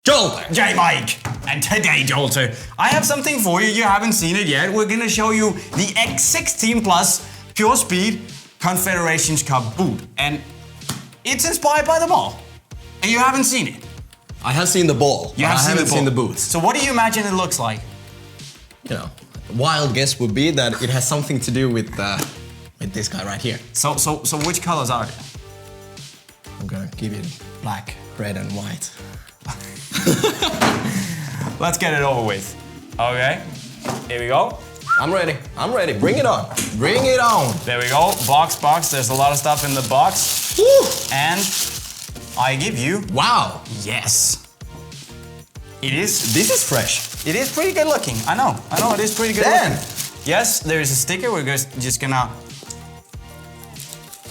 Joltter! JayMike! And today, Joltter, I have something for you. You haven't seen it yet. We're gonna show you the X16 PURESPEED Confederations Cup boot. And it's inspired by the ball. And you haven't seen it. I have seen the ball. You have I haven't seen the boots. So what do you imagine it looks like? You know, wild guess would be that it has something to do with this guy right here. So which colors are they? I'm gonna give it black, red, and white. Let's get it over with. Okay, here we go. I'm ready. I'm ready. Bring it on. Bring it on. There we go. Box. There's a lot of stuff in the box. Woo. And I give you. Wow. Yes. It is. This is fresh. It is pretty good looking. I know. It is pretty good looking. Yes, there is a sticker. We're just gonna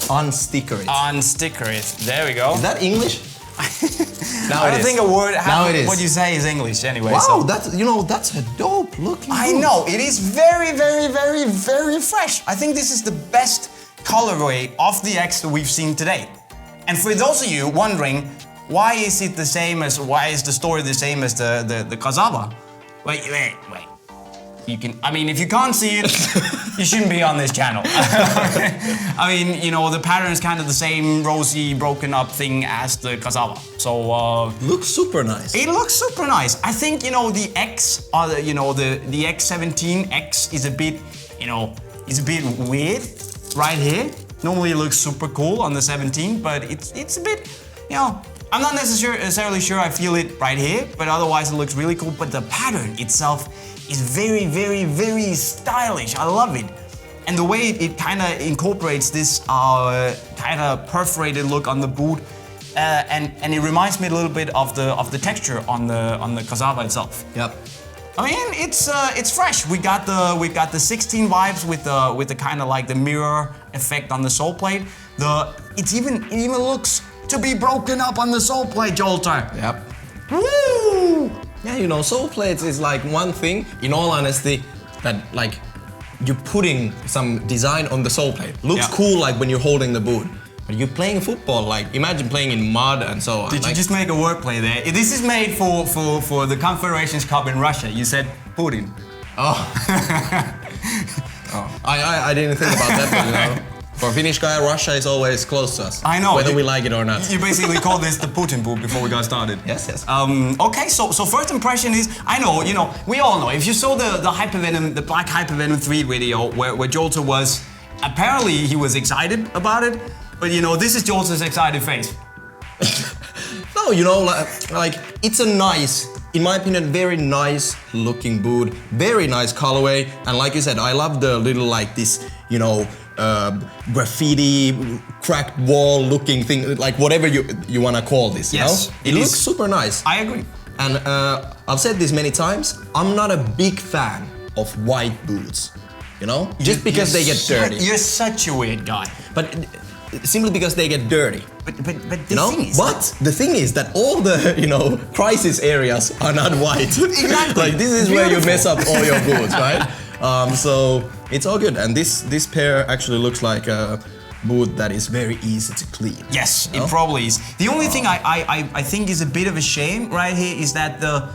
unsticker it. Unsticker it. There we go. Is that English? Now I don't think a word what you say is English anyway. Wow, so. that's a dope looking boot. I know, it is very, very, very, very fresh. I think this is the best colorway of the X that we've seen today. And for those of you wondering, why is the story the same as the Krasava? Wait. If you can't see it, you shouldn't be on this channel. I mean, you know, the pattern is kind of the same rosy, broken up thing as the Krasava. So, looks super nice. It looks super nice. I think, you know, the X, or the X17 X is a bit, you know, it's a bit weird right here. Normally it looks super cool on the 17, but it's a bit, you know, I'm not necessarily sure I feel it right here, but otherwise it looks really cool. But the pattern itself is very, very, very stylish. I love it. And the way it kind of incorporates this kind of perforated look on the boot, and it reminds me a little bit of the texture on the Krasava itself. Yep. I mean, it's fresh. We got the 16 vibes with the kind of like the mirror effect on the sole plate. It even looks to be broken up on the sole plate, Joltter. Yep. Woo! Yeah, you know, sole plates is like one thing, in all honesty, that like you're putting some design on the sole plate. Looks cool like when you're holding the boot. But you're playing football, like imagine playing in mud and so on. Did you just make a wordplay there? This is made for the Confederations Cup in Russia. You said Putin. Oh. I didn't think about that, but you know. For a Finnish guy, Russia is always close to us. I know. Whether we like it or not. You basically called this the Putin boot before we got started. Yes. Okay, so first impression is, I know, you know, we all know. If you saw the Black Hypervenom 3 video where Joltter was, apparently he was excited about it, but you know, this is Jolter's excited face. No, you know, like it's a nice, in my opinion, very nice looking boot, very nice colorway, and like you said, I love the little like this, you know, graffiti, cracked wall looking thing, like whatever you wanna call this, you know? It looks super nice. I agree. And I've said this many times, I'm not a big fan of white boots, you know? Just because they get dirty. You're such a weird guy. But simply because they get dirty. But the thing is that all the, you know, crisis areas are not white. Exactly. Like this is where you mess up all your boots, right? So it's all good. And this pair actually looks like a boot that is very easy to clean. Yes, it probably is. The only thing I think is a bit of a shame right here is that the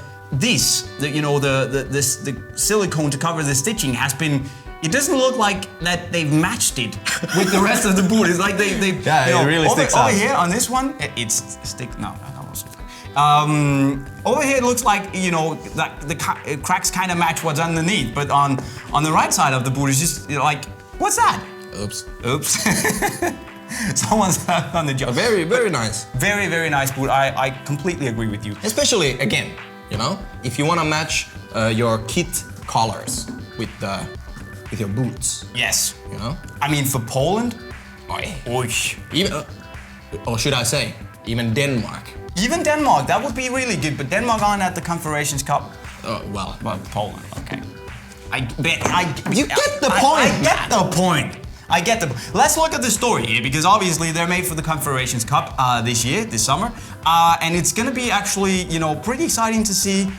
silicone to cover the stitching has been. It doesn't look like that they've matched it with the rest of the boot. It's like they yeah, it really sticks out. Over here on this one, it's stick. No. Over here it looks like, you know, that the cracks kind of match what's underneath, but on the right side of the boot is just, you know, like, what's that? Oops. Someone's on the job. Very, very nice. Very, very nice boot. I completely agree with you. Especially, again, you know, if you want to match your kit colors with your boots. Yes. You know? I mean, for Poland, even, or should I say, even Denmark. Even Denmark, that would be really good, but Denmark aren't at the Confederations Cup. Well, Poland, okay. You get the point. I get the point. Let's look at the story here, because obviously they're made for the Confederations Cup this summer. And it's gonna be actually, you know, pretty exciting to see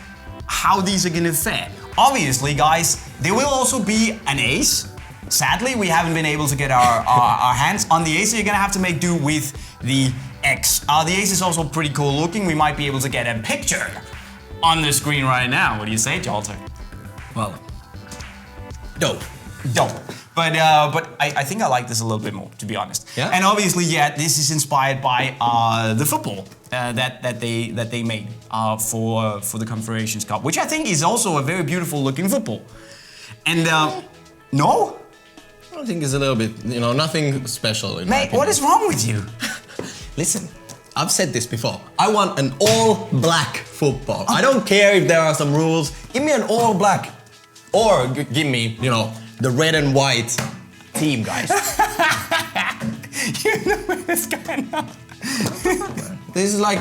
how these are gonna fare. Obviously, guys, there will also be an ace. Sadly, we haven't been able to get our hands on the ace, so you're gonna have to make do with the X. The ace is also pretty cool looking. We might be able to get a picture on the screen right now. What do you say, Joltter? Well, dope. Dope. But I think I like this a little bit more, to be honest. Yeah. And obviously, yeah, this is inspired by the football that they made for the Confederations Cup, which I think is also a very beautiful looking football. And no? I think it's a little bit, you know, nothing special. Mate, what is wrong with you? Listen, I've said this before. I want an all-black football. I don't care if there are some rules. Give me an all-black. Or give me, you know, the red and white team, guys. You know this guy now. This is like,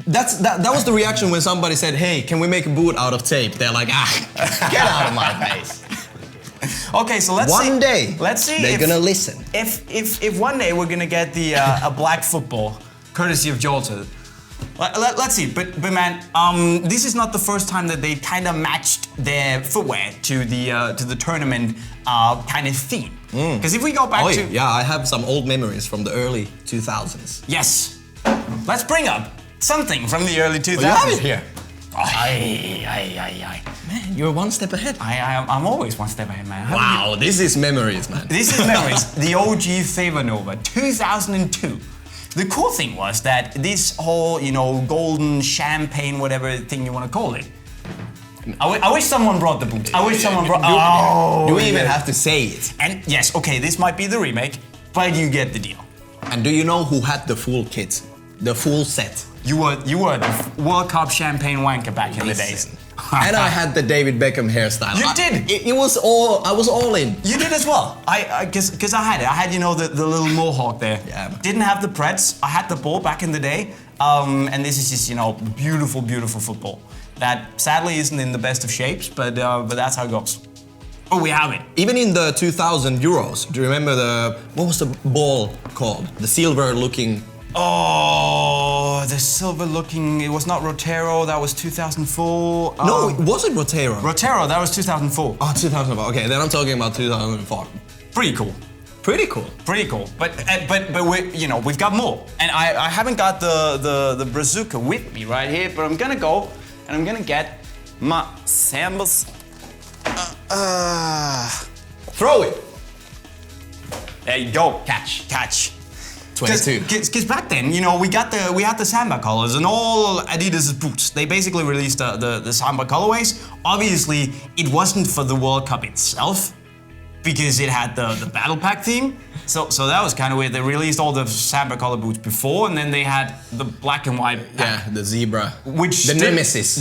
that was the reaction when somebody said, hey, can we make a boot out of tape? They're like, get out of my face. Okay, so let's see. One day, let's see they're gonna listen. If one day we're gonna get the a black football, courtesy of Joltter. Let's see, but man, this is not the first time that they kind of matched their footwear to the tournament kind of theme. Because if we go back to yeah, I have some old memories from the early 2000s. Yes, let's bring up something from the early 2000s. Oh, you have it here. Aye. Man, you're one step ahead. I'm always one step ahead, man. Wow, this is memories, man. This is memories. The OG Fevernova, 2002. The cool thing was that this whole, you know, golden champagne, whatever thing you want to call it. I wish someone brought the boots. I wish someone brought. Do we even have to say it? And yes, okay, this might be the remake, but you get the deal. And do you know who had the full kit? The full set? You were the World Cup champagne wanker back in the days. And I had the David Beckham hairstyle. You did. It was all. I was all in. You did as well. Because I had it. I had, you know, the little mohawk there. Yeah. Didn't have the Preds. I had the ball back in the day. And this is just, you know, beautiful, beautiful football that sadly isn't in the best of shapes, but that's how it goes. Oh, we have it. Even in the 2000 Euros, do you remember what was the ball called? The silver-looking. Oh, the silver-looking. It was not Rotero. That was 2004. No, was it Rotero? Rotero. That was 2004. Oh, 2004. Okay, then I'm talking about 2004. Pretty cool. Pretty cool. Pretty cool. But we, you know, we've got more. And I haven't got the bazooka with me right here, but I'm gonna go and I'm gonna get my Sambas. Throw it. There you go. Catch. 22. Because back then, you know, we had the Samba colors and all Adidas boots. They basically released the Samba colorways. Obviously, it wasn't for the World Cup itself because it had the battle pack theme. So that was kind of weird. They released all the Samba color boots before, and then they had the black and white pack. Yeah, the zebra. Which the nemesis.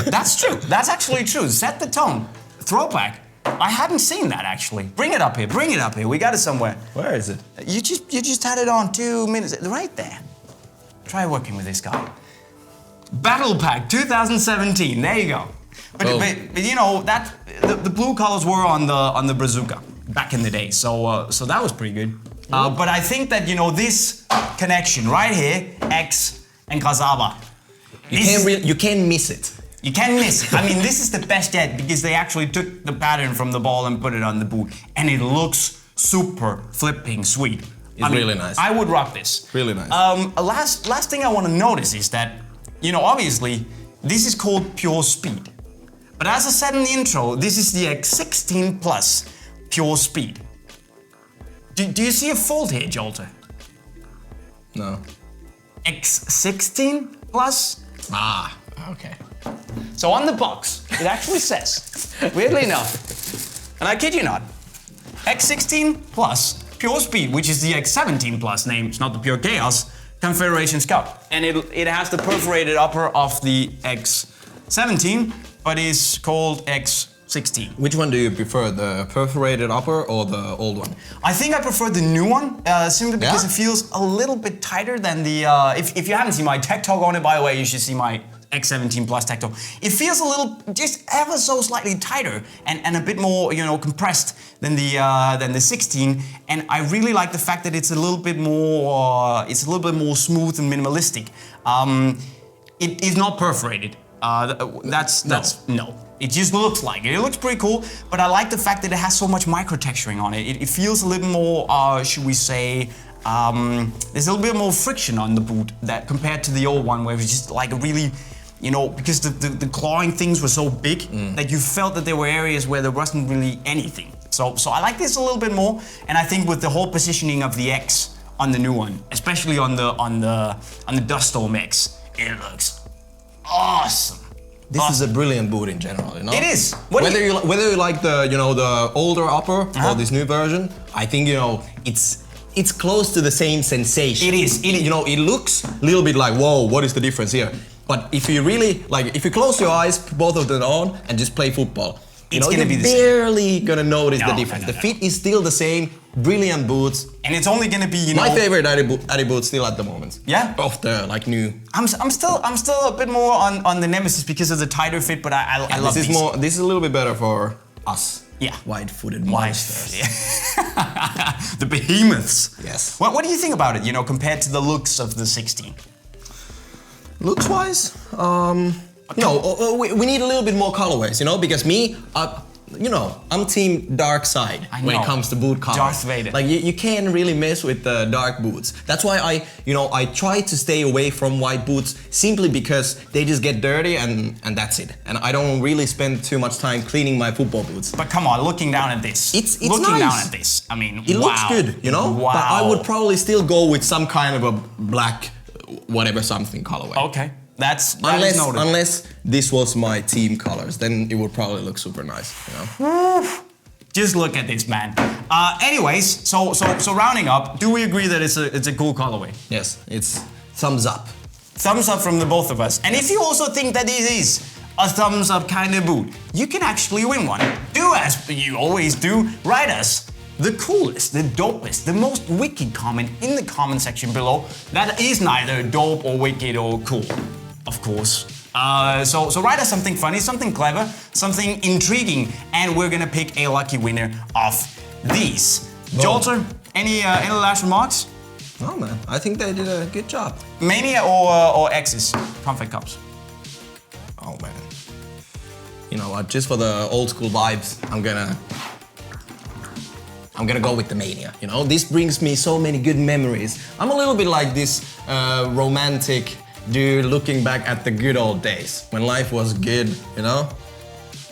That's true. That's actually true. Set the tone. Throwback. I hadn't seen that actually. Bring it up here. We got it somewhere. Where is it? You just had it on 2 minutes. Right there. Try working with this guy. Battle Pack 2017. There you go. But you know that the blue colors were on the bazooka back in the day. So that was pretty good. But I think that, you know, this connection right here, X and Krasava. You can't miss it. You can't miss it. I mean, this is the best yet because they actually took the pattern from the ball and put it on the boot. And it looks super flipping sweet. It's really nice. I would rock this. Really nice. Last thing I want to notice is that, you know, obviously, this is called PURESPEED. But as I said in the intro, this is the X16 Plus PURESPEED. Do you see a fault here, Joltter? No. X16 Plus? Ah, okay. So on the box, it actually says, weirdly enough, and I kid you not, X16 Plus PURESPEED, which is the X17 Plus name, it's not the PURECHAOS Confederations Cup. And it has the perforated upper of the X17, but is called X16. Which one do you prefer, the perforated upper or the old one? I think I prefer the new one, simply because it feels a little bit tighter than the, if you haven't seen my tech talk on it, by the way, you should see my X17 Plus tech talk. It feels a little, just ever so slightly tighter and a bit more, you know, compressed than the 16. And I really like the fact that it's a little bit more, smooth and minimalistic. It is not perforated. No. It just looks like it. It looks pretty cool, but I like the fact that it has so much micro texturing on it. It feels a little more, should we say, there's a little bit more friction on the boot that compared to the old one where it was just like a really, you know, because the clawing things were so big that you felt that there were areas where there wasn't really anything. So I like this a little bit more, and I think with the whole positioning of the X on the new one, especially on the Dust Storm X, it looks awesome. This is a brilliant boot in general, you know? It is. Whether you like the, you know, the older upper or this new version, I think, you know, it's close to the same sensation. It is. You know, it looks a little bit like, whoa, what is the difference here? But if you really, like, if you close your eyes, put both of them on, and just play football, you're barely gonna notice the difference. The fit is still the same, brilliant boots. And it's only gonna be, you know... My favorite Adi boot still at the moment. Yeah? Of the, like, new... I'm still a bit more on the Nemesis because of the tighter fit, but I love these. This is a little bit better for us. Yeah. Wide-footed monsters. Yeah. The behemoths. Yes. What do you think about it, you know, compared to the looks of the 16? Looks-wise, you know, we need a little bit more colorways, you know, because me, you know, I'm team dark side when it comes to boot color. Darth Vader. Like you can't really mess with the dark boots. That's why I try to stay away from white boots simply because they just get dirty and that's it. And I don't really spend too much time cleaning my football boots. But come on, looking down at this. It's looking nice. down at this. I mean, it looks good, you know? Wow. But I would probably still go with some kind of a black, whatever something colorway. Okay. That is noted. Unless this was my team colors, then it would probably look super nice, you know? Just look at this, man. Anyways, so rounding up, do we agree that it's a cool colorway? Yes, it's thumbs up. Thumbs up from the both of us. And if you also think that this is a thumbs up kind of boot, you can actually win one. Do as you always do, write us the coolest, the dopest, the most wicked comment in the comment section below that is neither dope or wicked or cool, of course. So write us something funny, something clever, something intriguing, and we're gonna pick a lucky winner of these. Joltter, any last remarks? No, man, I think they did a good job. Mania or X's Confed Cups? Oh man, you know what? Just for the old school vibes, I'm gonna go with the Mania, you know? This brings me so many good memories. I'm a little bit like this romantic dude looking back at the good old days when life was good, you know?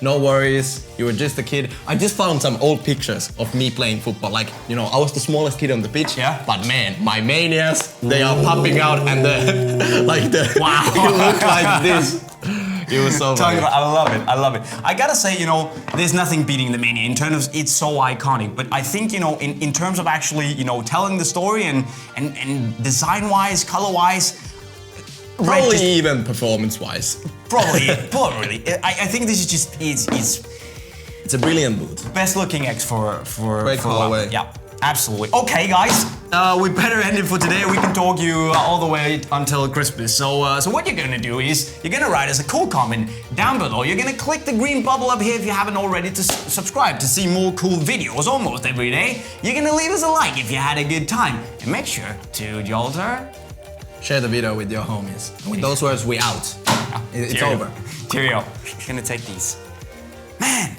No worries, you were just a kid. I just found some old pictures of me playing football. Like, you know, I was the smallest kid on the pitch. Yeah. But man, my Manias, they are popping out and wow. you look like this. It was so funny. I love it. I gotta say, you know, there's nothing beating the Mania in terms of it's so iconic. But I think, you know, in terms of actually, you know, telling the story and design-wise, color-wise, probably even performance-wise. Probably. I think this is just it's a brilliant boot. Best looking X for great colorway. Yeah. Absolutely. Okay, guys, we better end it for today. We can talk you all the way until Christmas. So what you're gonna do is you're gonna write us a cool comment down below. You're gonna click the green bubble up here if you haven't already to subscribe to see more cool videos almost every day. You're gonna leave us a like if you had a good time, and make sure to Joltter. Share the video with your homies. And with those words, we out. It's over. Cheerio. Gonna take these. Man.